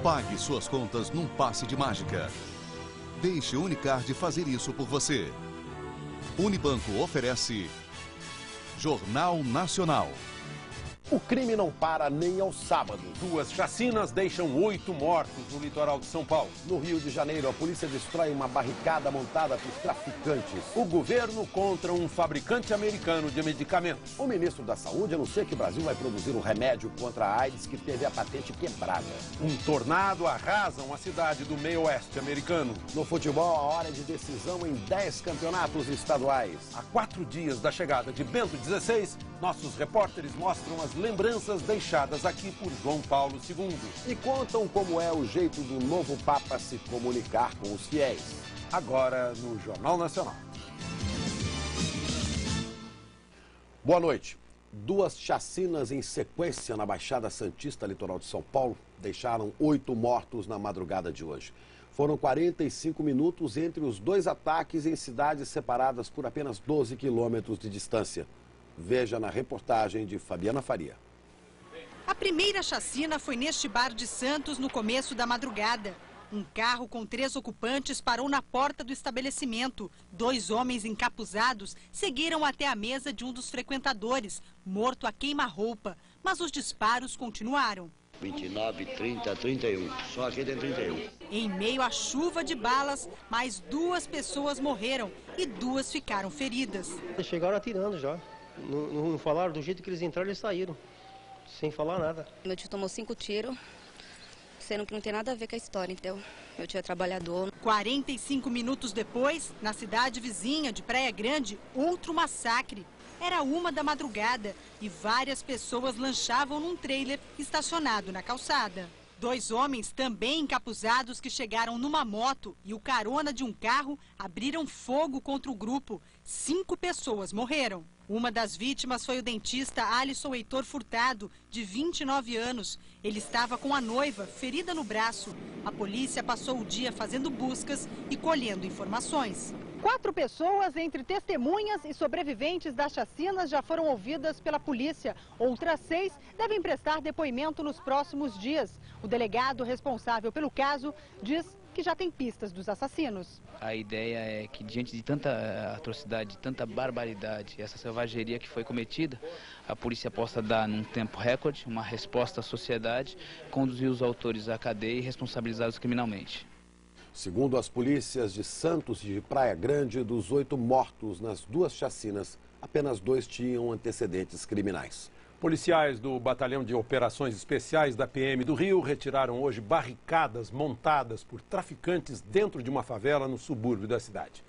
pague suas contas num passe de mágica. Deixe o Unicard fazer isso por você. Unibanco oferece Jornal Nacional. O crime não para nem ao sábado. 2 chacinas deixam 8 mortos no litoral de São Paulo. No Rio de Janeiro, a polícia destrói uma barricada montada por traficantes. O governo contra um fabricante americano de medicamentos. O ministro da Saúde anuncia que o Brasil vai produzir um remédio contra a AIDS que teve a patente quebrada. Um tornado arrasa uma cidade do meio oeste americano. No futebol, a hora de decisão em 10 campeonatos estaduais. Há 4 dias da chegada de Bento XVI, nossos repórteres mostram as lembranças deixadas aqui por João Paulo II. E contam como é o jeito do novo Papa se comunicar com os fiéis. Agora no Jornal Nacional. Boa noite. 2 chacinas em sequência na Baixada Santista, litoral de São Paulo, deixaram 8 mortos na madrugada de hoje. Foram 45 minutos entre os 2 ataques em cidades separadas por apenas 12 quilômetros de distância. Veja na reportagem de Fabiana Faria. A primeira chacina foi neste bar de Santos no começo da madrugada. Um carro com 3 ocupantes parou na porta do estabelecimento. 2 homens encapuzados seguiram até a mesa de um dos frequentadores, morto a queima-roupa. Mas os disparos continuaram. 29, 30, 31. Só aqui tem 31. Em meio à chuva de balas, mais 2 pessoas morreram e 2 ficaram feridas. Chegaram atirando já. Não falaram do jeito que eles entraram, eles saíram. Sem falar nada. Meu tio tomou 5 tiros, sendo que não tem nada a ver com a história, então. Meu tio é trabalhador. 45 minutos depois, na cidade vizinha de Praia Grande, outro massacre. Era 1 da madrugada e várias pessoas lanchavam num trailer estacionado na calçada. 2 homens também encapuzados que chegaram numa moto e o carona de um carro abriram fogo contra o grupo. 5 pessoas morreram. Uma das vítimas foi o dentista Alisson Heitor Furtado, de 29 anos. Ele estava com a noiva, ferida no braço. A polícia passou o dia fazendo buscas e colhendo informações. 4 pessoas, entre testemunhas e sobreviventes das chacinas, já foram ouvidas pela polícia. Outras 6 devem prestar depoimento nos próximos dias. O delegado responsável pelo caso diz que já tem pistas dos assassinos. A ideia é que, diante de tanta atrocidade, tanta barbaridade, essa selvageria que foi cometida, a polícia possa dar, num tempo recorde, uma resposta à sociedade, conduzir os autores à cadeia e responsabilizá-los criminalmente. Segundo as polícias de Santos e de Praia Grande, dos 8 mortos nas 2 chacinas, apenas 2 tinham antecedentes criminais. Policiais do Batalhão de Operações Especiais da PM do Rio retiraram hoje barricadas montadas por traficantes dentro de uma favela no subúrbio da cidade.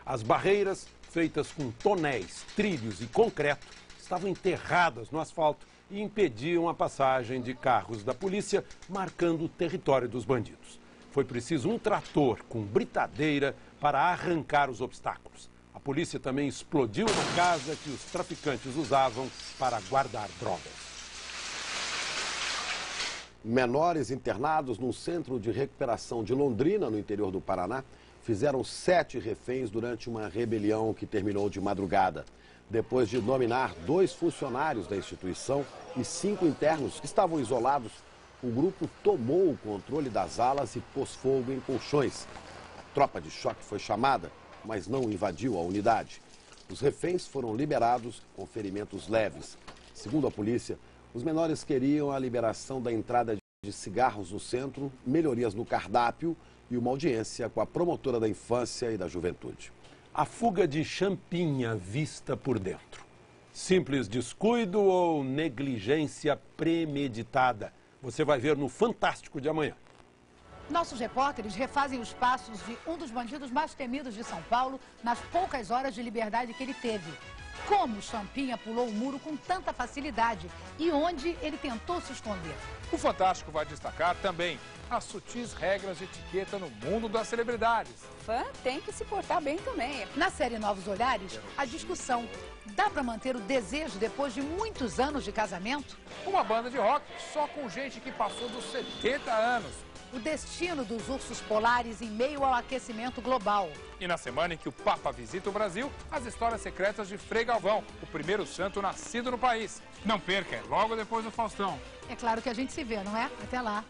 As barreiras, feitas com tonéis, trilhos e concreto, estavam enterradas no asfalto e impediam a passagem de carros da polícia, marcando o território dos bandidos. Foi preciso um trator com britadeira para arrancar os obstáculos. A polícia também explodiu na casa que os traficantes usavam para guardar drogas. Menores internados num centro de recuperação de Londrina, no interior do Paraná, fizeram 7 reféns durante uma rebelião que terminou de madrugada. Depois de nominar 2 funcionários da instituição e 5 internos que estavam isolados, o grupo tomou o controle das alas e pôs fogo em colchões. A tropa de choque foi chamada, mas não invadiu a unidade. Os reféns foram liberados com ferimentos leves. Segundo a polícia, os menores queriam a liberação da entrada de cigarros no centro, melhorias no cardápio e uma audiência com a promotora da infância e da juventude. A fuga de Champinha vista por dentro. Simples descuido ou negligência premeditada? Você vai ver no Fantástico de amanhã. Nossos repórteres refazem os passos de um dos bandidos mais temidos de São Paulo nas poucas horas de liberdade que ele teve. Como Champinha pulou o muro com tanta facilidade e onde ele tentou se esconder. O Fantástico vai destacar também as sutis regras de etiqueta no mundo das celebridades. Fã tem que se portar bem também. Na série Novos Olhares, a discussão: dá para manter o desejo depois de muitos anos de casamento? Uma banda de rock só com gente que passou dos 70 anos. O destino dos ursos polares em meio ao aquecimento global. E na semana em que o Papa visita o Brasil, as histórias secretas de Frei Galvão, o primeiro santo nascido no país. Não perca, é logo depois do Faustão. É claro que a gente se vê, não é? Até lá.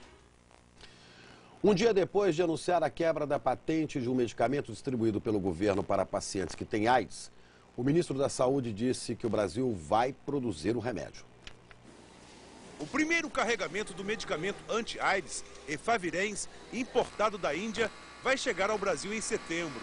Um dia depois de anunciar a quebra da patente de um medicamento distribuído pelo governo para pacientes que têm AIDS, o ministro da Saúde disse que o Brasil vai produzir o remédio. O primeiro carregamento do medicamento anti-AIDS, Efavirenz, importado da Índia, vai chegar ao Brasil em setembro.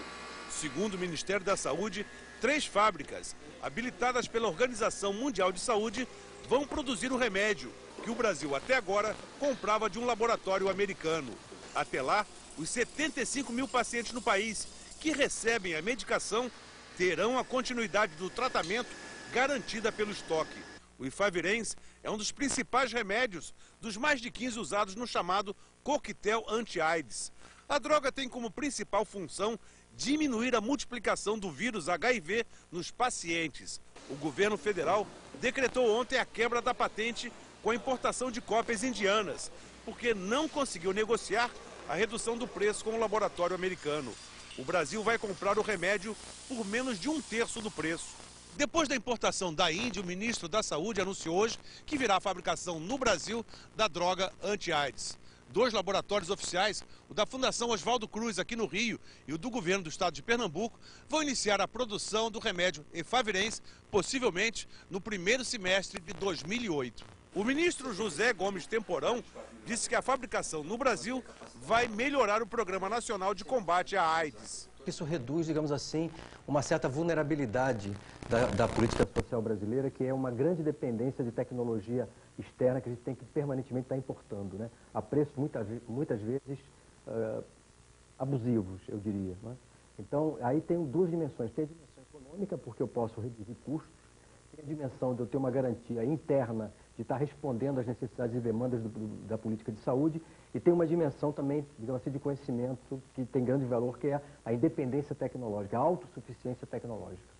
Segundo o Ministério da Saúde, 3 fábricas, habilitadas pela Organização Mundial de Saúde, vão produzir o remédio, que o Brasil até agora comprava de um laboratório americano. Até lá, os 75 mil pacientes no país que recebem a medicação terão a continuidade do tratamento garantida pelo estoque. O Efavirenz é um dos principais remédios dos mais de 15 usados no chamado coquetel anti-AIDS. A droga tem como principal função diminuir a multiplicação do vírus HIV nos pacientes. O governo federal decretou ontem a quebra da patente com a importação de cópias indianas, porque não conseguiu negociar a redução do preço com o laboratório americano. O Brasil vai comprar o remédio por menos de 1/3 do preço. Depois da importação da Índia, o ministro da Saúde anunciou hoje que virá a fabricação no Brasil da droga anti-AIDS. 2 laboratórios oficiais, o da Fundação Oswaldo Cruz aqui no Rio e o do governo do estado de Pernambuco, vão iniciar a produção do remédio Efavirenz, possivelmente no primeiro semestre de 2008. O ministro José Gomes Temporão disse que a fabricação no Brasil vai melhorar o Programa Nacional de Combate à AIDS. Isso reduz, digamos assim, uma certa vulnerabilidade da política social brasileira, que é uma grande dependência de tecnologia externa que a gente tem que permanentemente estar importando, né? A preços muitas vezes abusivos, eu diria, né? Então, aí tem 2 dimensões. Tem a dimensão econômica, porque eu posso reduzir custos. Tem a dimensão de eu ter uma garantia interna de estar respondendo às necessidades e demandas da política de saúde. E tem uma dimensão também, digamos assim, de conhecimento que tem grande valor, que é a independência tecnológica, a autossuficiência tecnológica.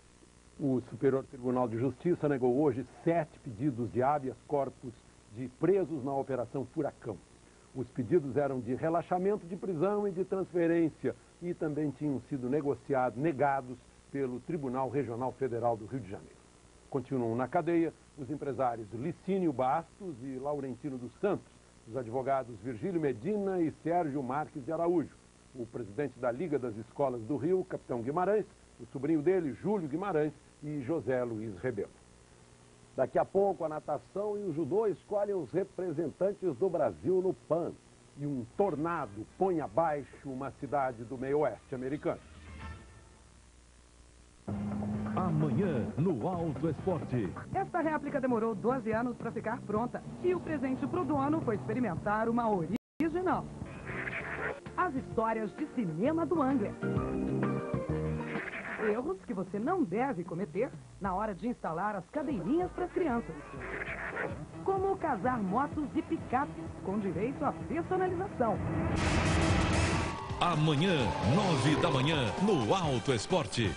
O Superior Tribunal de Justiça negou hoje 7 pedidos de habeas corpus de presos na Operação Furacão. Os pedidos eram de relaxamento de prisão e de transferência e também tinham sido negados pelo Tribunal Regional Federal do Rio de Janeiro. Continuam na cadeia os empresários Licínio Bastos e Laurentino dos Santos, os advogados Virgílio Medina e Sérgio Marques de Araújo, o presidente da Liga das Escolas do Rio, Capitão Guimarães, o sobrinho dele, Júlio Guimarães, e José Luiz Rebelo. Daqui a pouco, a natação e o judô escolhem os representantes do Brasil no PAN. E um tornado põe abaixo uma cidade do meio-oeste americano. Amanhã, no Auto Esporte. Esta réplica demorou 12 anos para ficar pronta. E o presente para o dono foi experimentar uma original. As histórias de cinema do Angler. Erros que você não deve cometer na hora de instalar as cadeirinhas para as crianças. Como casar motos e picapes com direito à personalização. Amanhã, 9 da manhã, no Auto Esporte.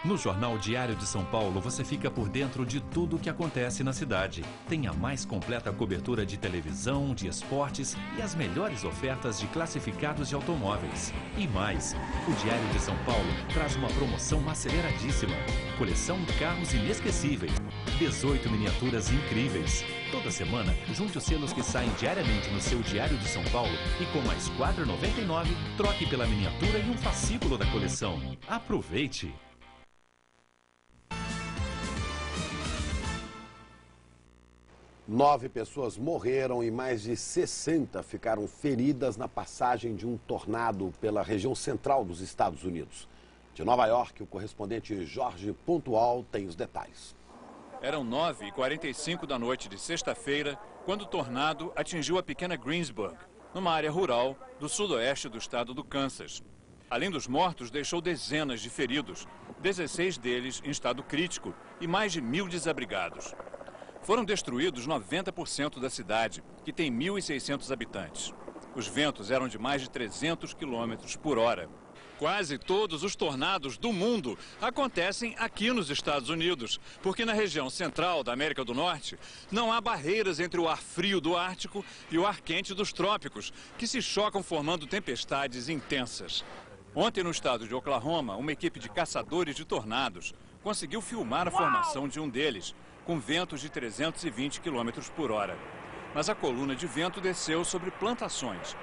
No Jornal Diário de São Paulo, você fica por dentro de tudo o que acontece na cidade. Tem a mais completa cobertura de televisão, de esportes e as melhores ofertas de classificados de automóveis. E mais, o Diário de São Paulo traz uma promoção aceleradíssima. Coleção Carros Inesquecíveis. 18 miniaturas incríveis. Toda semana, junte os selos que saem diariamente no seu Diário de São Paulo e com mais R$ 4,99, troque pela miniatura e um fascículo da coleção. Aproveite! 9 pessoas morreram e mais de 60 ficaram feridas na passagem de um tornado pela região central dos Estados Unidos. De Nova York, o correspondente Jorge Pontual tem os detalhes. Eram 9h45 da noite de sexta-feira, quando o tornado atingiu a pequena Greensburg, numa área rural do sudoeste do estado do Kansas. Além dos mortos, deixou dezenas de feridos, 16 deles em estado crítico e mais de 1.000 desabrigados. Foram destruídos 90% da cidade, que tem 1.600 habitantes. Os ventos eram de mais de 300 km por hora. Quase todos os tornados do mundo acontecem aqui nos Estados Unidos, porque na região central da América do Norte não há barreiras entre o ar frio do Ártico e o ar quente dos trópicos, que se chocam formando tempestades intensas. Ontem, no estado de Oklahoma, uma equipe de caçadores de tornados conseguiu filmar a formação de um deles, com ventos de 320 km por hora. Mas a coluna de vento desceu sobre plantações.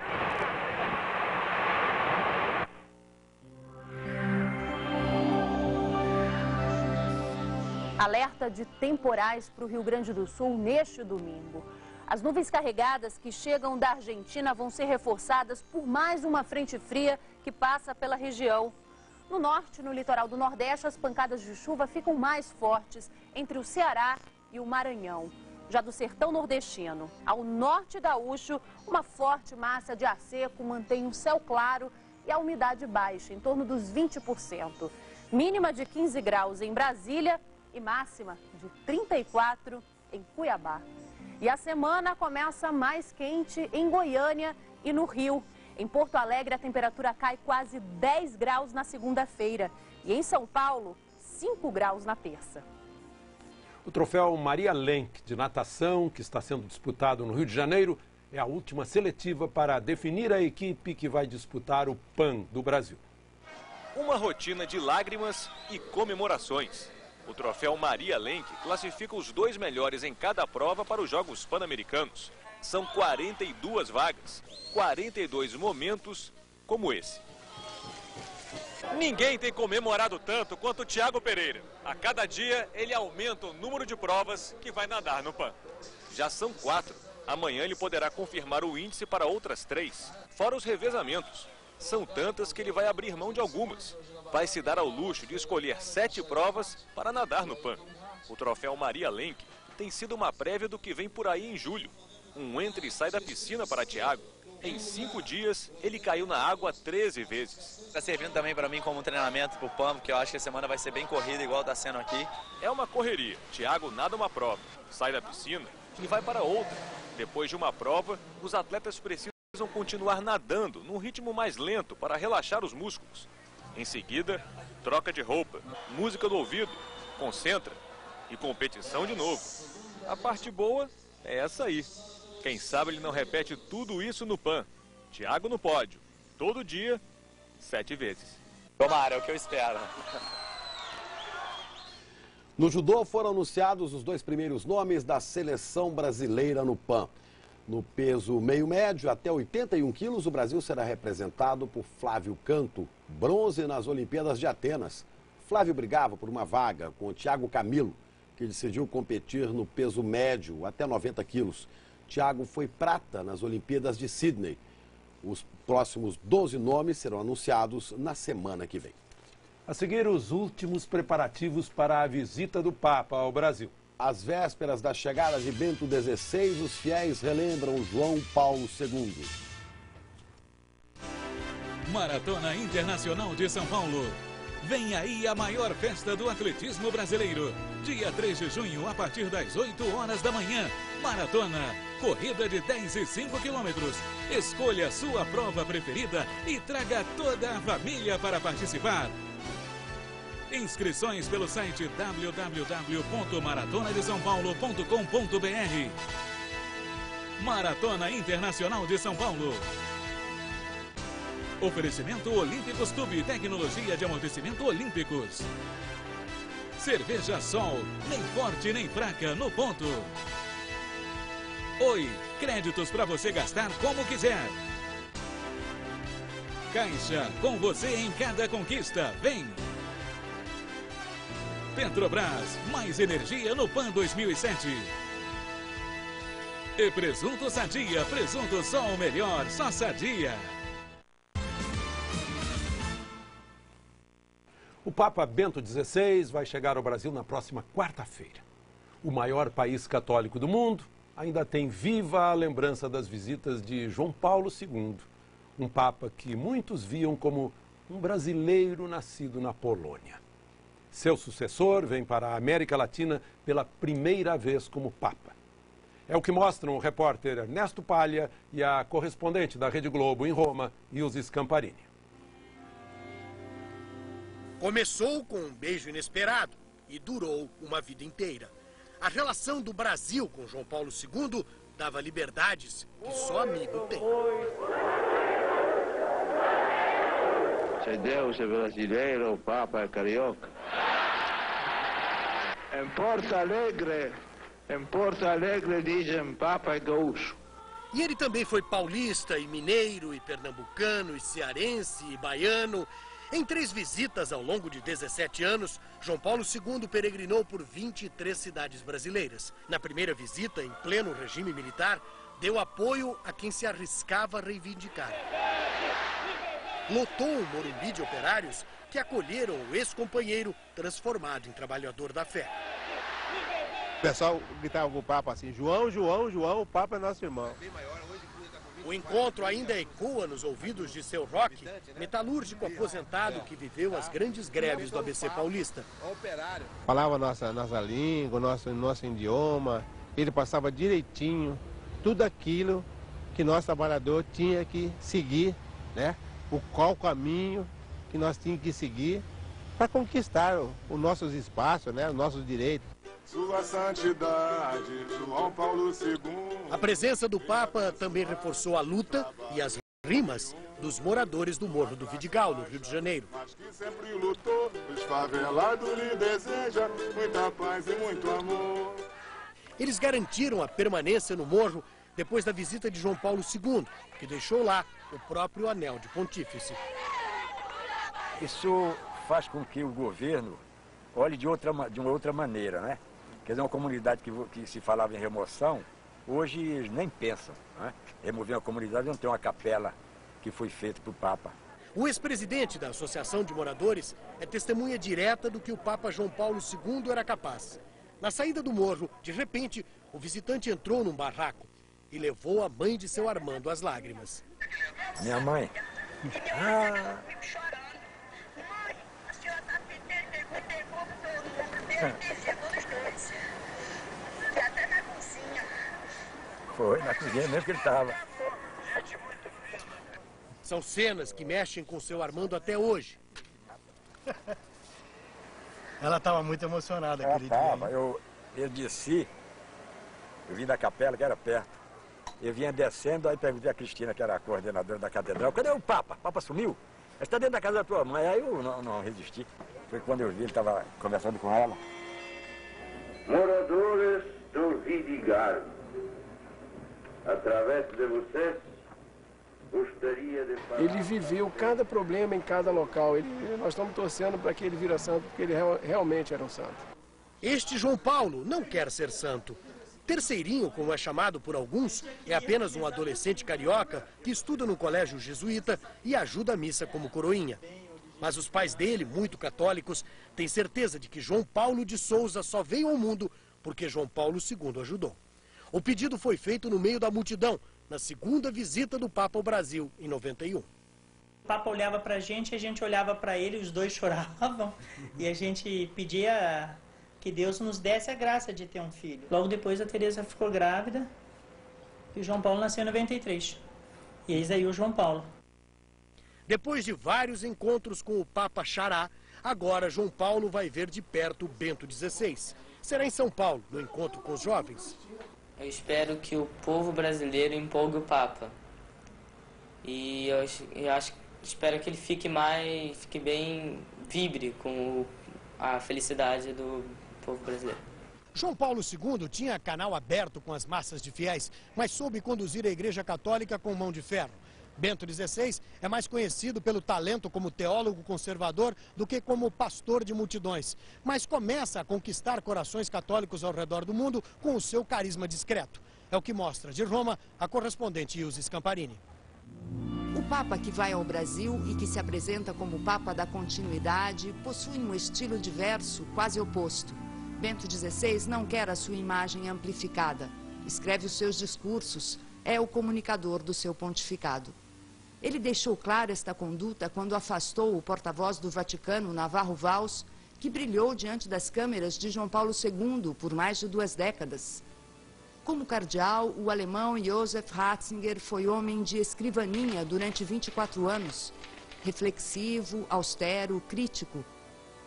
alerta de temporais para o Rio Grande do Sul neste domingo. As nuvens carregadas que chegam da Argentina vão ser reforçadas por mais uma frente fria que passa pela região. No norte e no litoral do Nordeste, as pancadas de chuva ficam mais fortes entre o Ceará e o Maranhão. Já do sertão nordestino ao norte gaúcho, uma forte massa de ar seco mantém um céu claro e a umidade baixa, em torno dos 20%. Mínima de 15 graus em Brasília e máxima de 34 em Cuiabá. E a semana começa mais quente em Goiânia e no Rio. Em Porto Alegre, a temperatura cai quase 10 graus na segunda-feira. E em São Paulo, 5 graus na terça. O troféu Maria Lenk de natação, que está sendo disputado no Rio de Janeiro, é a última seletiva para definir a equipe que vai disputar o PAN do Brasil. Uma rotina de lágrimas e comemorações. O troféu Maria Lenk classifica os 2 melhores em cada prova para os Jogos Pan-Americanos. São 42 vagas, 42 momentos como esse. Ninguém tem comemorado tanto quanto o Thiago Pereira. A cada dia ele aumenta o número de provas que vai nadar no PAN. Já são 4. Amanhã ele poderá confirmar o índice para outras 3, fora os revezamentos. São tantas que ele vai abrir mão de algumas. Vai se dar ao luxo de escolher 7 provas para nadar no PAN. O troféu Maria Lenk tem sido uma prévia do que vem por aí em julho. Um entra e sai da piscina para Thiago. Em 5 dias, ele caiu na água 13 vezes. Está servindo também para mim como treinamento para o PAN, porque eu acho que a semana vai ser bem corrida, igual está sendo aqui. É uma correria. Thiago nada uma prova, sai da piscina e vai para outra. Depois de uma prova, os atletas precisam continuar nadando num ritmo mais lento para relaxar os músculos. Em seguida, troca de roupa, música no ouvido, concentra e competição de novo. A parte boa é essa aí. Quem sabe ele não repete tudo isso no PAN. Thiago no pódio, todo dia, 7 vezes. Tomara, é o que eu espero. No judô foram anunciados os 2 primeiros nomes da seleção brasileira no PAN. No peso meio-médio, até 81 quilos, o Brasil será representado por Flávio Canto, bronze nas Olimpíadas de Atenas. Flávio brigava por uma vaga com o Thiago Camilo, que decidiu competir no peso médio, até 90 quilos. Thiago foi prata nas Olimpíadas de Sydney. Os próximos 12 nomes serão anunciados na semana que vem. A seguir, os últimos preparativos para a visita do Papa ao Brasil. Às vésperas da chegada de Bento XVI, os fiéis relembram João Paulo II. Maratona Internacional de São Paulo. Vem aí a maior festa do atletismo brasileiro. Dia 3 de junho, a partir das 8 horas da manhã. Maratona, corrida de 10 e 5 quilômetros. Escolha a sua prova preferida e traga toda a família para participar. Inscrições pelo site www.maratonadesaopaulo.com.br. Maratona Internacional de São Paulo. Oferecimento Olímpicos Tube, tecnologia de amortecimento Olímpicos. Cerveja Sol, nem forte nem fraca, no ponto. Oi, créditos para você gastar como quiser. Caixa, com você em cada conquista, vem. Petrobras, mais energia no PAN 2007. E Presunto Sadia, presunto só o melhor, só Sadia. O Papa Bento XVI vai chegar ao Brasil na próxima quarta-feira. O maior país católico do mundo ainda tem viva a lembrança das visitas de João Paulo II, um Papa que muitos viam como um brasileiro nascido na Polônia. Seu sucessor vem para a América Latina pela primeira vez como Papa. É o que mostram o repórter Ernesto Palha e a correspondente da Rede Globo em Roma, Ilse Scamparini. Começou com um beijo inesperado e durou uma vida inteira. A relação do Brasil com João Paulo II dava liberdades que só amigo tem. Se Deus é brasileiro, o Papa é carioca. Em Porto Alegre dizem Papa é gaúcho. E ele também foi paulista e mineiro e pernambucano e cearense e baiano. Em 3 visitas ao longo de 17 anos, João Paulo II peregrinou por 23 cidades brasileiras. Na primeira visita, em pleno regime militar, deu apoio a quem se arriscava a reivindicar. Lotou um Morumbi de operários que acolheram o ex-companheiro transformado em trabalhador da fé. O pessoal gritava com o Papa assim, João, João, João, o Papa é nosso irmão. O encontro ainda ecoa nos ouvidos de seu Roque, metalúrgico aposentado que viveu as grandes greves do ABC Paulista. Falava nossa língua, nosso idioma, ele passava direitinho tudo aquilo que nós trabalhador tinha que seguir, né? Qual caminho que nós tínhamos que seguir para conquistar os nossos espaços, né? Os nossos direitos. Sua Santidade, João Paulo II. A presença do Papa também reforçou a luta e as rimas dos moradores do Morro do Vidigal, no Rio de Janeiro. Mas que sempre lutou, os favelados lhe deseja muita paz e muito amor. Eles garantiram a permanência no morro depois da visita de João Paulo II, que deixou lá o próprio anel de pontífice. Isso faz com que o governo olhe de uma outra maneira, né? Quer dizer, uma comunidade que se falava em remoção, hoje eles nem pensam, né? Remover uma comunidade, não tem uma capela que foi feita para o Papa. O ex-presidente da Associação de Moradores é testemunha direta do que o Papa João Paulo II era capaz. Na saída do morro, de repente, o visitante entrou num barraco e levou a mãe de seu Armando às lágrimas. Minha mãe? Ah. Foi, na cozinha mesmo que ele estava. São cenas que mexem com seu Armando até hoje. Ela estava muito emocionada aquele dia. Eu desci, eu vim da capela, que era perto. Eu vinha descendo, aí perguntei a Cristina, que era a coordenadora da catedral, cadê o Papa? O Papa sumiu? Ele está dentro da casa da tua mãe. Aí eu não resisti. Foi quando eu vi, ele estava conversando com ela. Moradores do Vidigal, através de vocês, gostaria de falar... Ele viveu cada problema em cada local. Nós estamos torcendo para que ele vira santo, porque ele realmente era um santo. Este João Paulo não quer ser santo. Terceirinho, como é chamado por alguns, é apenas um adolescente carioca que estuda no colégio jesuíta e ajuda a missa como coroinha. Mas os pais dele, muito católicos, têm certeza de que João Paulo de Souza só veio ao mundo porque João Paulo II ajudou. O pedido foi feito no meio da multidão, na segunda visita do Papa ao Brasil, em 91. O Papa olhava para a gente olhava para ele, os dois choravam, e a gente pedia que Deus nos desse a graça de ter um filho. Logo depois a Teresa ficou grávida e o João Paulo nasceu em 93. E eis aí o João Paulo. Depois de vários encontros com o Papa Xará, agora João Paulo vai ver de perto o Bento XVI. Será em São Paulo, no encontro com os jovens. Eu espero que o povo brasileiro empolgue o Papa. E eu espero que ele fique bem, vibre com a felicidade do povo brasileiro. João Paulo II tinha canal aberto com as massas de fiéis, mas soube conduzir a Igreja Católica com mão de ferro. Bento XVI é mais conhecido pelo talento como teólogo conservador do que como pastor de multidões, mas começa a conquistar corações católicos ao redor do mundo com o seu carisma discreto. É o que mostra de Roma a correspondente Ilse Scamparini. O Papa que vai ao Brasil e que se apresenta como Papa da continuidade possui um estilo diverso, quase oposto. Bento XVI não quer a sua imagem amplificada. Escreve os seus discursos, é o comunicador do seu pontificado. Ele deixou clara esta conduta quando afastou o porta-voz do Vaticano, Navarro Valls, que brilhou diante das câmeras de João Paulo II por mais de 2 décadas. Como cardeal, o alemão Josef Ratzinger foi homem de escrivaninha durante 24 anos. Reflexivo, austero, crítico.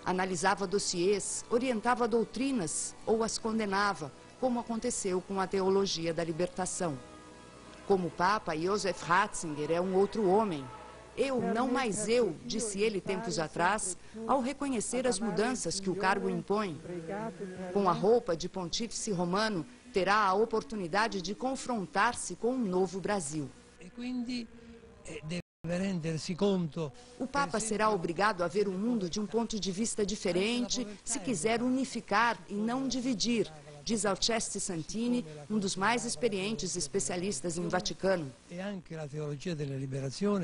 Analisava dossiês, orientava doutrinas ou as condenava, como aconteceu com a teologia da libertação. Como Papa, Josef Ratzinger é um outro homem. Eu, não mais eu, disse ele tempos atrás, ao reconhecer as mudanças que o cargo impõe. Com a roupa de pontífice romano, terá a oportunidade de confrontar-se com um novo Brasil. O Papa será obrigado a ver o mundo de um ponto de vista diferente se quiser unificar e não dividir, diz Alceste Santini, um dos mais experientes especialistas em Vaticano.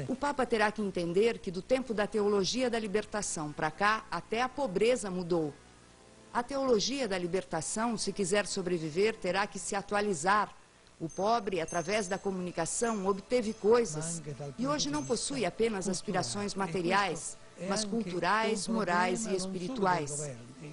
O Papa terá que entender que do tempo da teologia da libertação para cá, até a pobreza mudou. A teologia da libertação, se quiser sobreviver, terá que se atualizar. O pobre, através da comunicação, obteve coisas e hoje não possui apenas aspirações materiais, mas culturais, morais e espirituais.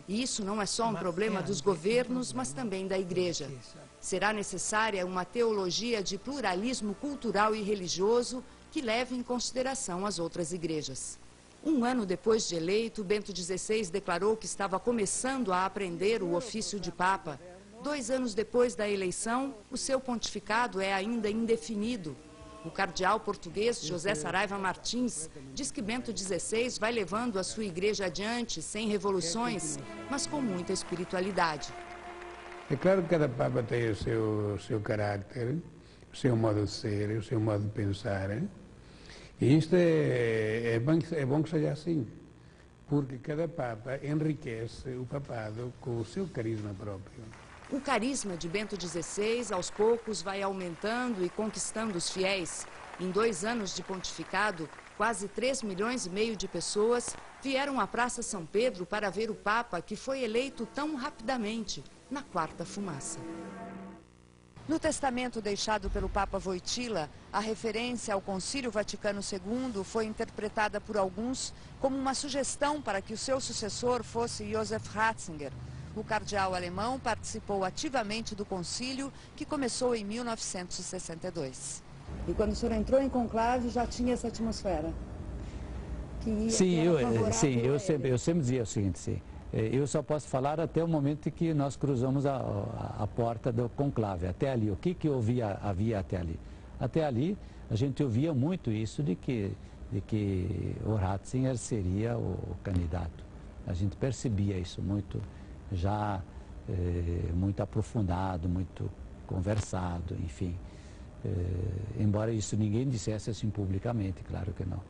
E isso não é só um problema dos governos, mas também da Igreja. Será necessária uma teologia de pluralismo cultural e religioso que leve em consideração as outras igrejas. Um ano depois de eleito, Bento XVI declarou que estava começando a aprender o ofício de Papa. 2 anos depois da eleição, o seu pontificado é ainda indefinido. O cardeal português José Saraiva Martins diz que Bento XVI vai levando a sua igreja adiante sem revoluções, mas com muita espiritualidade. É claro que cada Papa tem o seu caráter, o seu modo de ser, o seu modo de pensar. E isto é bom que seja assim, porque cada Papa enriquece o papado com o seu carisma próprio. O carisma de Bento XVI, aos poucos, vai aumentando e conquistando os fiéis. Em 2 anos de pontificado, quase 3,5 milhões de pessoas vieram à Praça São Pedro para ver o Papa que foi eleito tão rapidamente, na quarta fumaça. No testamento deixado pelo Papa Wojtyła, a referência ao Concílio Vaticano II foi interpretada por alguns como uma sugestão para que o seu sucessor fosse Joseph Ratzinger. O cardeal alemão participou ativamente do concílio, que começou em 1962. E quando o senhor entrou em conclave, já tinha essa atmosfera? Sim, eu sempre dizia o seguinte, eu só posso falar até o momento em que nós cruzamos a porta do conclave, até ali. O que havia até ali? Até ali, a gente ouvia muito isso de que o Ratzinger seria o candidato. A gente percebia isso muito, já muito aprofundado, muito conversado, enfim. Embora isso ninguém dissesse assim publicamente, claro que não.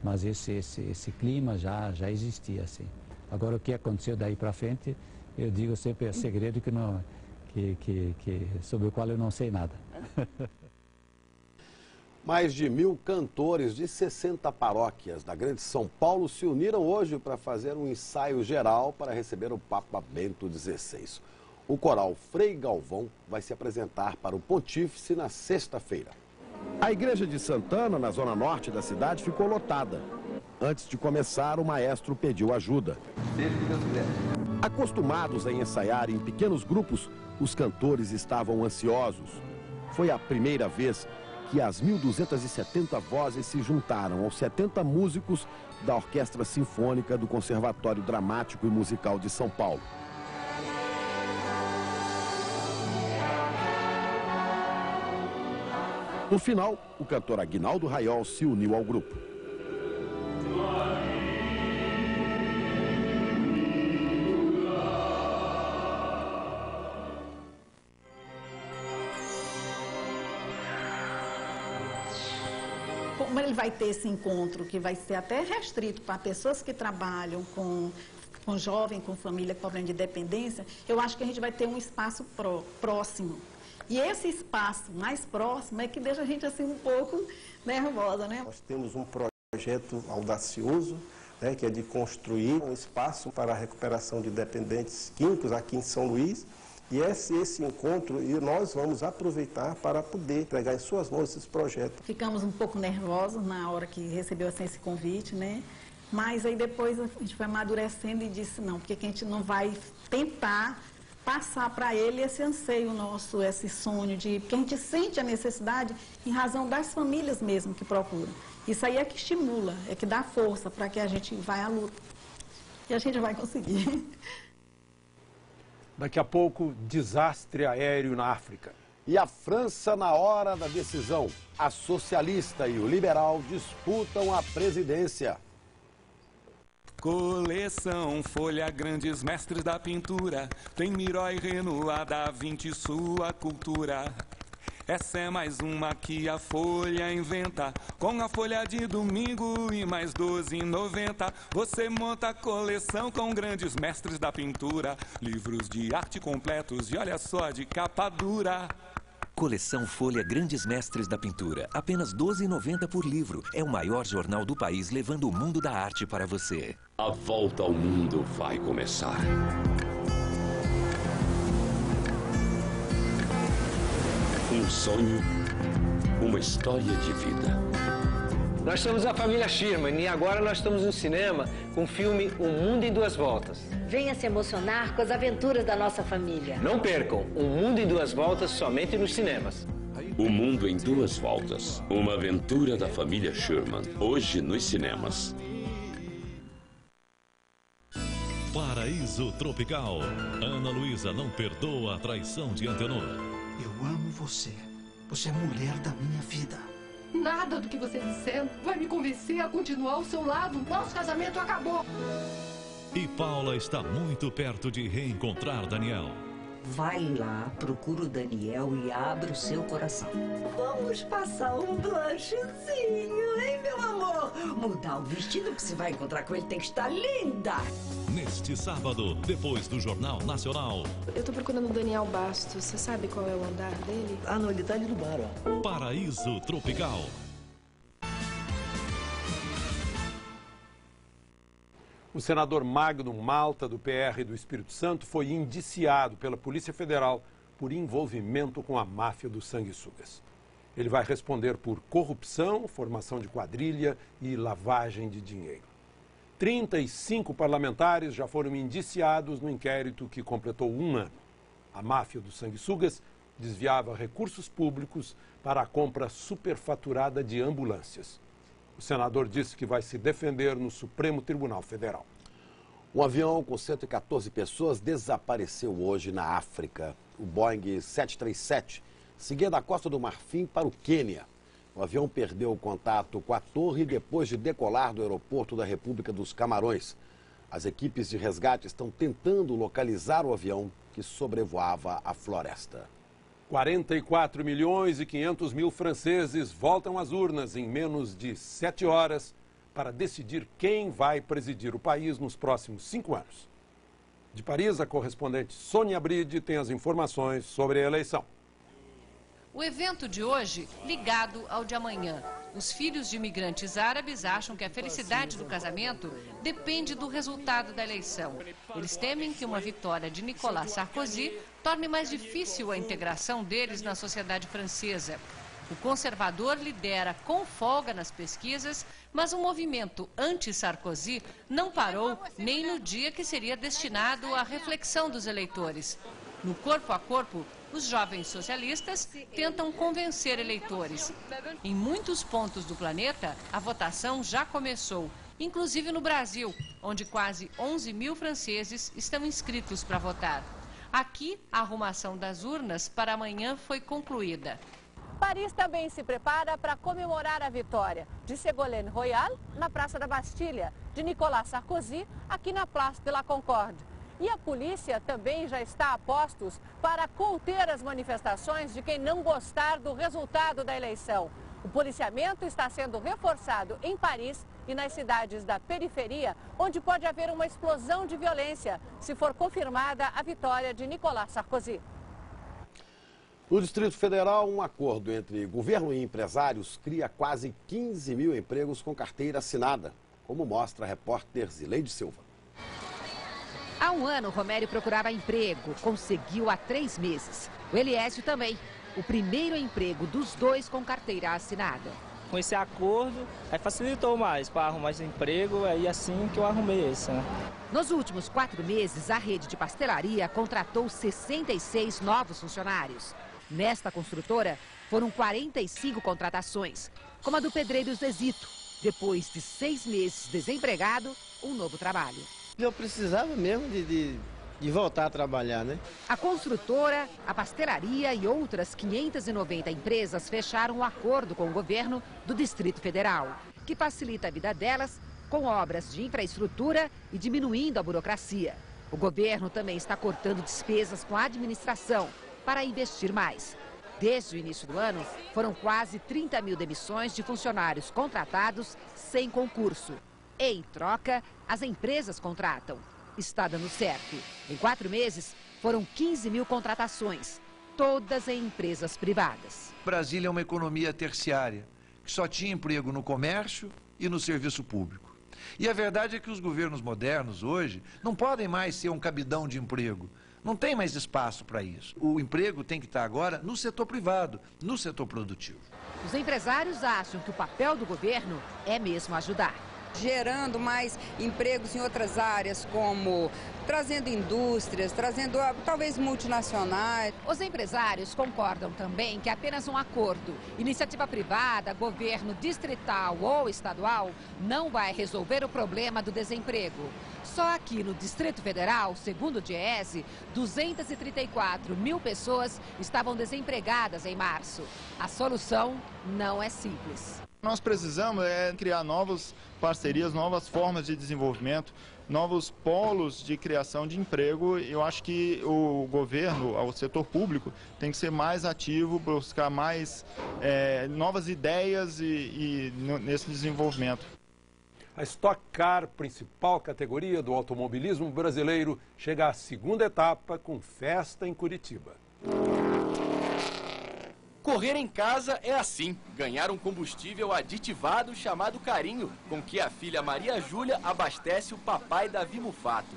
Mas esse clima já existia, assim. Agora, o que aconteceu daí para frente, eu digo sempre, é segredo sobre o qual eu não sei nada. Mais de 1.000 cantores de 60 paróquias da Grande São Paulo se uniram hoje para fazer um ensaio geral para receber o Papa Bento XVI. O coral Frei Galvão vai se apresentar para o Pontífice na sexta-feira. A igreja de Santana, na zona norte da cidade, ficou lotada. Antes de começar, o maestro pediu ajuda. Acostumados a ensaiar em pequenos grupos, os cantores estavam ansiosos. Foi a primeira vez que as 1.270 vozes se juntaram aos 70 músicos da Orquestra Sinfônica do Conservatório Dramático e Musical de São Paulo. No final, o cantor Aguinaldo Raiol se uniu ao grupo. Como ele vai ter esse encontro, que vai ser até restrito para pessoas que trabalham com jovem, com família com problema de dependência, eu acho que a gente vai ter um espaço próximo. E esse espaço mais próximo é que deixa a gente assim um pouco nervosa, né? Nós temos um projeto audacioso, né, que é de construir um espaço para a recuperação de dependentes químicos aqui em São Luís. E esse encontro, e nós vamos aproveitar para poder pegar em suas mãos esse projeto. Ficamos um pouco nervosos na hora que recebeu assim, esse convite, né? Mas aí depois a gente foi amadurecendo e disse não, porque a gente não vai tentar passar para ele esse anseio nosso, esse sonho, porque a gente sente a necessidade em razão das famílias mesmo que procuram. Isso aí é que estimula, é que dá força para que a gente vá à luta. E a gente vai conseguir. Daqui a pouco, desastre aéreo na África. E a França na hora da decisão. A socialista e o liberal disputam a presidência. Coleção Folha, grandes mestres da pintura. Tem Miró e Renoir, Da Vinci, sua cultura. Essa é mais uma que a Folha inventa. Com a folha de domingo e mais R$12,90. Você monta a coleção com grandes mestres da pintura. Livros de arte completos e olha só de capa dura. Coleção Folha Grandes Mestres da Pintura. Apenas R$12,90 por livro. É o maior jornal do país levando o mundo da arte para você. A volta ao mundo vai começar. Um sonho, uma história de vida. Nós somos a família Sherman e agora nós estamos no cinema com o filme O Mundo em Duas Voltas. Venha se emocionar com as aventuras da nossa família. Não percam, O Mundo em Duas Voltas somente nos cinemas. O Mundo em Duas Voltas. Uma aventura da família Sherman. Hoje nos cinemas. Paraíso Tropical. Ana Luísa não perdoa a traição de Antenor. Eu amo você. Você é a mulher da minha vida. Nada do que você disser vai me convencer a continuar ao seu lado. Nosso casamento acabou. E Paula está muito perto de reencontrar Daniel. Vai lá, procura o Daniel e abre o seu coração. Vamos passar um blanchezinho, hein, meu amor? Mudar o vestido que você vai encontrar com ele tem que estar linda. Neste sábado, depois do Jornal Nacional. Eu tô procurando o Daniel Bastos. Você sabe qual é o andar dele? Ah, não, ele tá ali no bar, ó. Paraíso Tropical. O senador Magno Malta, do PR do Espírito Santo, foi indiciado pela Polícia Federal por envolvimento com a máfia dos sanguessugas. Ele vai responder por corrupção, formação de quadrilha e lavagem de dinheiro. 35 parlamentares já foram indiciados no inquérito que completou 1 ano. A máfia dos sanguessugas desviava recursos públicos para a compra superfaturada de ambulâncias. O senador disse que vai se defender no Supremo Tribunal Federal. Um avião com 114 pessoas desapareceu hoje na África. O Boeing 737 seguia da Costa do Marfim para o Quênia. O avião perdeu o contato com a torre depois de decolar do aeroporto da República dos Camarões. As equipes de resgate estão tentando localizar o avião que sobrevoava a floresta. 44 milhões e 500 mil franceses voltam às urnas em menos de 7 horas para decidir quem vai presidir o país nos próximos 5 anos. De Paris, a correspondente Sônia Bride tem as informações sobre a eleição. O evento de hoje, ligado ao de amanhã. Os filhos de imigrantes árabes acham que a felicidade do casamento depende do resultado da eleição. Eles temem que uma vitória de Nicolas Sarkozy torne mais difícil a integração deles na sociedade francesa. O conservador lidera com folga nas pesquisas, mas o movimento anti-Sarkozy não parou nem no dia que seria destinado à reflexão dos eleitores. No corpo a corpo, os jovens socialistas tentam convencer eleitores. Em muitos pontos do planeta, a votação já começou, inclusive no Brasil, onde quase 11 mil franceses estão inscritos para votar. Aqui, a arrumação das urnas para amanhã foi concluída. Paris também se prepara para comemorar a vitória de Ségolène Royal na Praça da Bastilha, de Nicolas Sarkozy aqui na Place de la Concorde. E a polícia também já está a postos para conter as manifestações de quem não gostar do resultado da eleição. O policiamento está sendo reforçado em Paris e nas cidades da periferia, onde pode haver uma explosão de violência, se for confirmada a vitória de Nicolas Sarkozy. No Distrito Federal, um acordo entre governo e empresários cria quase 15 mil empregos com carteira assinada, como mostra a repórter Zileide Silva. Há 1 ano, Romério procurava emprego, conseguiu há 3 meses. O Eliésio também, o primeiro emprego dos dois com carteira assinada. Com esse acordo, aí facilitou mais para arrumar esse emprego, aí assim que eu arrumei esse, né? Nos últimos 4 meses, a rede de pastelaria contratou 66 novos funcionários. Nesta construtora, foram 45 contratações, como a do pedreiro Zezito. Depois de 6 meses desempregado, um novo trabalho. Eu precisava mesmo de voltar a trabalhar, né? A construtora, a pastelaria e outras 590 empresas fecharam um acordo com o governo do Distrito Federal, que facilita a vida delas com obras de infraestrutura e diminuindo a burocracia. O governo também está cortando despesas com a administração para investir mais. Desde o início do ano, foram quase 30 mil demissões de funcionários contratados sem concurso. E, em troca, as empresas contratam. Está dando certo. Em 4 meses, foram 15 mil contratações, todas em empresas privadas. Brasília é uma economia terciária, que só tinha emprego no comércio e no serviço público. E a verdade é que os governos modernos hoje não podem mais ser um cabidão de emprego. Não tem mais espaço para isso. O emprego tem que estar agora no setor privado, no setor produtivo. Os empresários acham que o papel do governo é mesmo ajudar. Gerando mais empregos em outras áreas, como trazendo indústrias, trazendo talvez multinacionais. Os empresários concordam também que apenas um acordo, iniciativa privada, governo distrital ou estadual, não vai resolver o problema do desemprego. Só aqui no Distrito Federal, segundo o DIEESE, 234 mil pessoas estavam desempregadas em março. A solução não é simples. Nós precisamos criar novas parcerias, novas formas de desenvolvimento, novos polos de criação de emprego. Eu acho que o governo, o setor público, tem que ser mais ativo, buscar mais novas ideias nesse desenvolvimento. A Stock Car, principal categoria do automobilismo brasileiro, chega à segunda etapa com festa em Curitiba. Correr em casa é assim, ganhar um combustível aditivado chamado Carinho, com que a filha Maria Júlia abastece o papai Davi Mufato.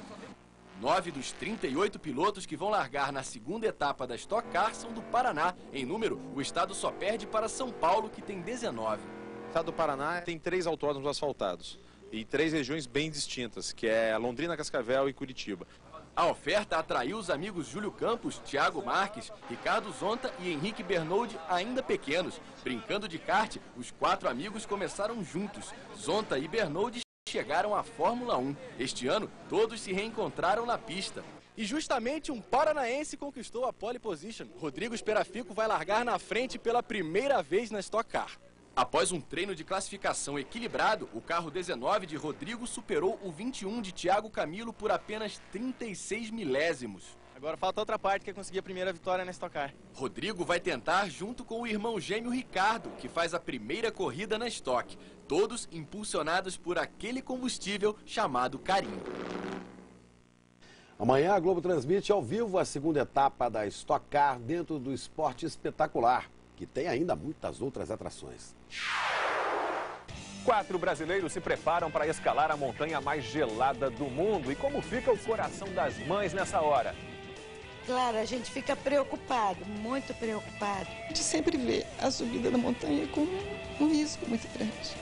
9 dos 38 pilotos que vão largar na segunda etapa da Stock Car são do Paraná. Em número, o estado só perde para São Paulo, que tem 19. O estado do Paraná tem 3 autódromos asfaltados e 3 regiões bem distintas, que é Londrina, Cascavel e Curitiba. A oferta atraiu os amigos Júlio Campos, Thiago Marques, Ricardo Zonta e Henrique Bernoldi, ainda pequenos. Brincando de kart, os 4 amigos começaram juntos. Zonta e Bernoldi chegaram à Fórmula 1. Este ano, todos se reencontraram na pista. E justamente um paranaense conquistou a pole position. Rodrigo Esperafico vai largar na frente pela primeira vez na Stock Car. Após um treino de classificação equilibrado, o carro 19 de Rodrigo superou o 21 de Thiago Camilo por apenas 36 milésimos. Agora falta outra parte, que é conseguir a primeira vitória na Stock Car. Rodrigo vai tentar junto com o irmão gêmeo Ricardo, que faz a primeira corrida na Stock. Todos impulsionados por aquele combustível chamado Carinho. Amanhã a Globo transmite ao vivo a segunda etapa da Stock Car dentro do Esporte Espetacular, que tem ainda muitas outras atrações. 4 brasileiros se preparam para escalar a montanha mais gelada do mundo. E como fica o coração das mães nessa hora? Claro, a gente fica preocupado, muito preocupado. A gente sempre vê a subida da montanha com um risco muito grande.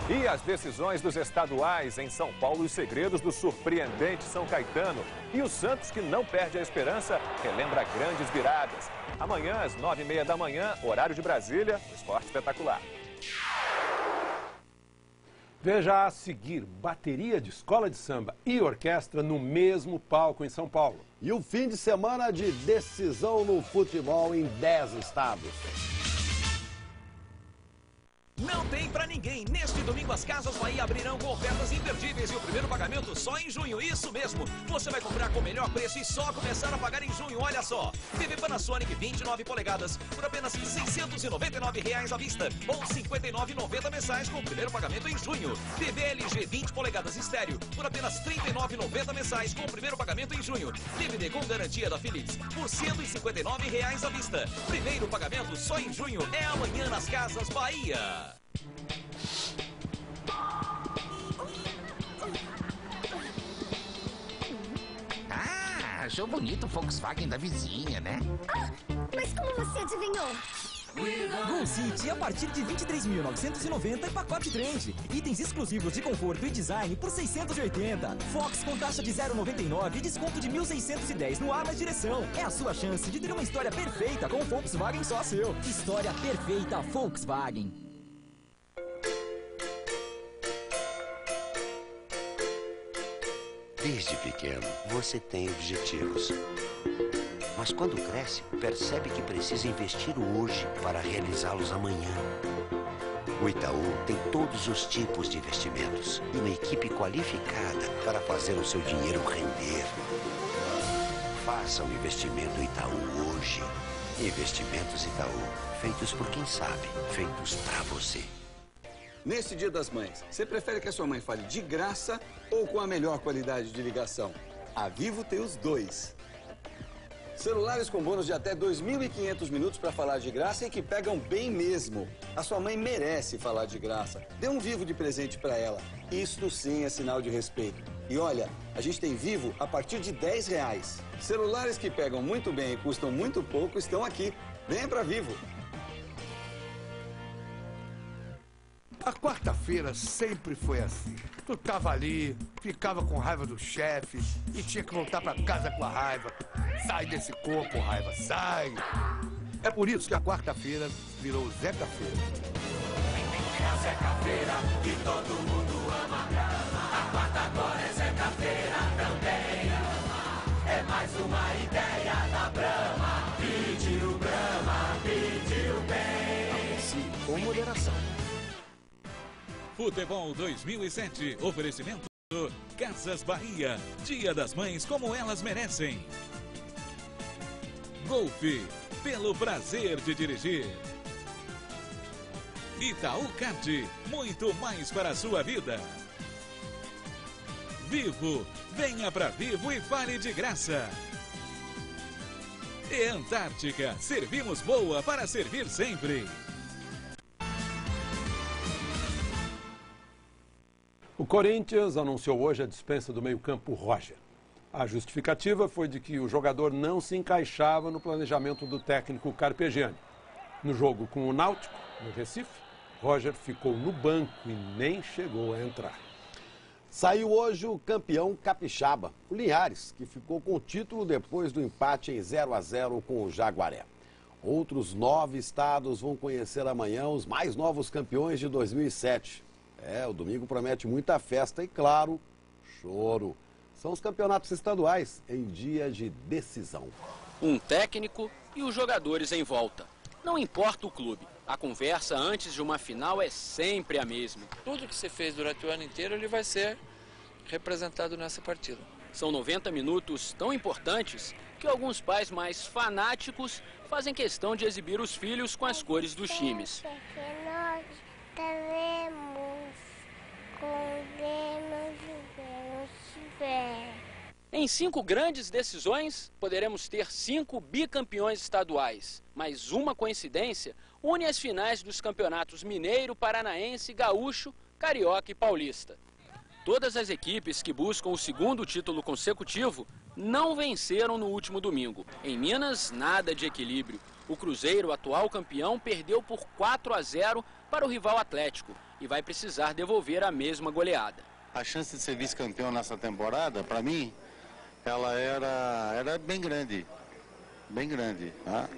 E as decisões dos estaduais em São Paulo, os segredos do surpreendente São Caetano. E o Santos, que não perde a esperança, relembra grandes viradas. Amanhã, às 9h30 da manhã, horário de Brasília, Esporte Espetacular. Veja a seguir, bateria de escola de samba e orquestra no mesmo palco em São Paulo. E o fim de semana de decisão no futebol em 10 estados. Não tem pra ninguém. Neste domingo as Casas Bahia abrirão com ofertas imperdíveis e o primeiro pagamento só em junho. Isso mesmo. Você vai comprar com o melhor preço e só começar a pagar em junho. Olha só. TV Panasonic 29 polegadas por apenas R$ 699 à vista ou R$ 59,90 mensais com o primeiro pagamento em junho. TV LG 20 polegadas estéreo por apenas R$ 39,90 mensais com o primeiro pagamento em junho. DVD com garantia da Philips por R$ 159 à vista. Primeiro pagamento só em junho. É amanhã nas Casas Bahia. Ah, achou bonito o Volkswagen da vizinha, né? Ah, mas como você adivinhou? Gol City a partir de 23.990 e pacote Trend. Itens exclusivos de conforto e design por 680. Fox com taxa de 0,99 e desconto de 1.610 no ar na direção. É a sua chance de ter uma história perfeita com o Volkswagen só seu. História perfeita Volkswagen. Desde pequeno, você tem objetivos. Mas quando cresce, percebe que precisa investir hoje para realizá-los amanhã. O Itaú tem todos os tipos de investimentos e uma equipe qualificada para fazer o seu dinheiro render. Faça o investimento Itaú hoje. Investimentos Itaú, feitos por quem sabe, feitos pra você. Neste Dia das Mães, você prefere que a sua mãe fale de graça ou com a melhor qualidade de ligação? A Vivo tem os dois. Celulares com bônus de até 2.500 minutos para falar de graça e que pegam bem mesmo. A sua mãe merece falar de graça. Dê um Vivo de presente para ela. Isto sim é sinal de respeito. E olha, a gente tem Vivo a partir de R$10. Celulares que pegam muito bem e custam muito pouco estão aqui. Venha para Vivo. A quarta-feira sempre foi assim. Tu tava ali, ficava com raiva do chefe e tinha que voltar pra casa com a raiva. Sai desse corpo, raiva, sai! É por isso que a quarta-feira virou Zeca-feira. É a Zeca-feira que todo mundo ama. A quarta agora é Zeca-feira também. É mais uma ideia da Brahma. Pediu Brahma, pediu bem. Aprecie com moderação. Futebol 2007, oferecimento Casas Bahia, Dia das Mães como elas merecem. Golfe, pelo prazer de dirigir. Itaú Card, muito mais para a sua vida. Vivo, venha pra Vivo e fale de graça. E Antártica, servimos boa para servir sempre. O Corinthians anunciou hoje a dispensa do meio-campo Roger. A justificativa foi de que o jogador não se encaixava no planejamento do técnico Carpegiani. No jogo com o Náutico, no Recife, Roger ficou no banco e nem chegou a entrar. Saiu hoje o campeão capixaba, o Linhares, que ficou com o título depois do empate em 0-0 com o Jaguaré. Outros 9 estados vão conhecer amanhã os mais novos campeões de 2007. O domingo promete muita festa e, claro, choro. São os campeonatos estaduais em dia de decisão. Um técnico e os jogadores em volta. Não importa o clube, a conversa antes de uma final é sempre a mesma. Tudo que você fez durante o ano inteiro, ele vai ser representado nessa partida. São 90 minutos tão importantes que alguns pais mais fanáticos fazem questão de exibir os filhos com as cores dos times. Em 5 grandes decisões, poderemos ter 5 bicampeões estaduais. Mas uma coincidência une as finais dos campeonatos mineiro, paranaense, gaúcho, carioca e paulista. Todas as equipes que buscam o segundo título consecutivo não venceram no último domingo. Em Minas, nada de equilíbrio. O Cruzeiro, atual campeão, perdeu por 4-0 para o rival Atlético e vai precisar devolver a mesma goleada. A chance de ser vice-campeão nessa temporada, para mim, ela era bem grande, tá?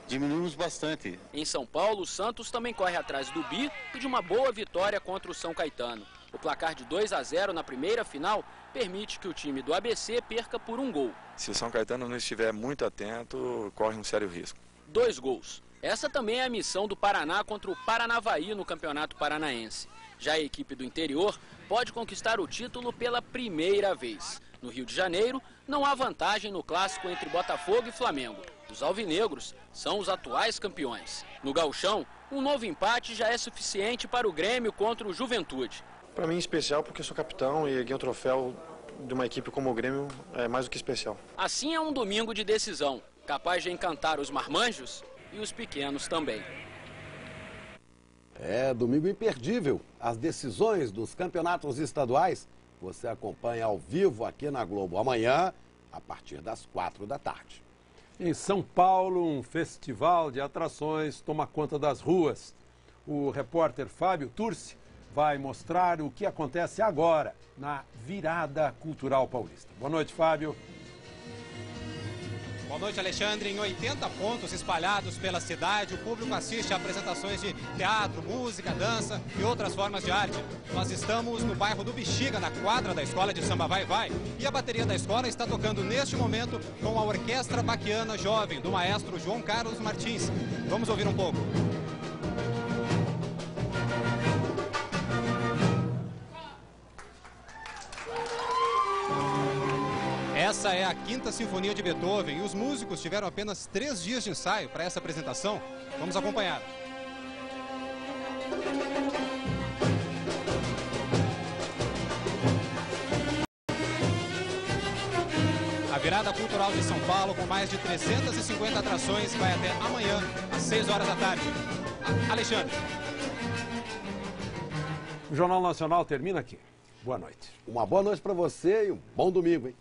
Diminuímos bastante. Em São Paulo, o Santos também corre atrás do bi e de uma boa vitória contra o São Caetano. O placar de 2-0 na primeira final permite que o time do ABC perca por 1 gol. Se o São Caetano não estiver muito atento, corre um sério risco. 2 gols. Essa também é a missão do Paraná contra o Paranavaí no Campeonato Paranaense. Já a equipe do interior pode conquistar o título pela primeira vez. No Rio de Janeiro, não há vantagem no clássico entre Botafogo e Flamengo. Os alvinegros são os atuais campeões. No Gauchão, um novo empate já é suficiente para o Grêmio contra o Juventude. Para mim, especial porque eu sou capitão e erguer um troféu de uma equipe como o Grêmio é mais do que especial. Assim é um domingo de decisão, capaz de encantar os marmanjos e os pequenos também. Domingo imperdível. As decisões dos campeonatos estaduais você acompanha ao vivo aqui na Globo amanhã, a partir das 4 da tarde. Em São Paulo, um festival de atrações toma conta das ruas. O repórter Fábio Turci vai mostrar o que acontece agora na Virada Cultural Paulista. Boa noite, Fábio. Boa noite, Alexandre. Em 80 pontos espalhados pela cidade, o público assiste a apresentações de teatro, música, dança e outras formas de arte. Nós estamos no bairro do Bexiga, na quadra da Escola de Samba Vai Vai, e a bateria da escola está tocando neste momento com a Orquestra Baquiana Jovem, do maestro João Carlos Martins. Vamos ouvir um pouco. Essa é a Quinta Sinfonia de Beethoven e os músicos tiveram apenas 3 dias de ensaio para essa apresentação. Vamos acompanhar. A virada cultural de São Paulo, com mais de 350 atrações, vai até amanhã, às 6 horas da tarde. Alexandre. O Jornal Nacional termina aqui. Boa noite. Uma boa noite para você e um bom domingo, hein?